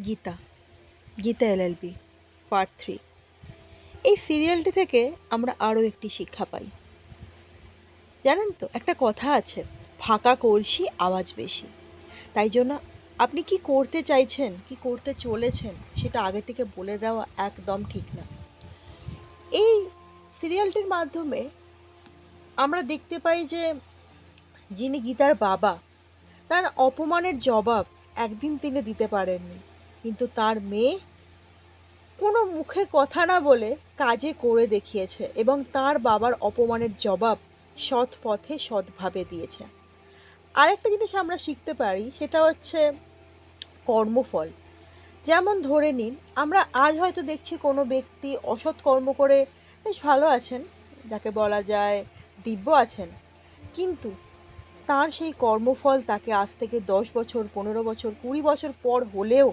Gita Gita LLB part 3। এই সিরিয়ালটি থেকে আমরা আরও একটি শিক্ষা পাই। জানেন তো, একটা কথা আছে, ফাঁকা কলসি আওয়াজ বেশি। তাই জন্য আপনি কি করতে চাইছেন, কি করতে চলেছেন, সেটা আগে থেকে বলে দেওয়া একদম ঠিক না। এই সিরিয়ালটির মাধ্যমে আমরা দেখতে পাই যে যিনি গীতার বাবা, তার অপমানের জবাব একদিন তিনি দিতে পারেননি, কিন্তু তার মেয়ে কোনো মুখে কথা না বলে কাজে করে দেখিয়েছে এবং তার বাবার অপমানের জবাব সৎ পথে সৎভাবে দিয়েছে। আরেকটা জিনিস আমরা শিখতে পারি, সেটা হচ্ছে কর্মফল। যেমন ধরে নিন, আমরা আজ হয়তো দেখছি কোনো ব্যক্তি অসৎ কর্ম করে বেশ ভালো আছেন, যাকে বলা যায় দিব্য আছেন, কিন্তু তার সেই কর্মফল তাকে আজ থেকে 10 বছর, 15 বছর, 20 বছর পর হলেও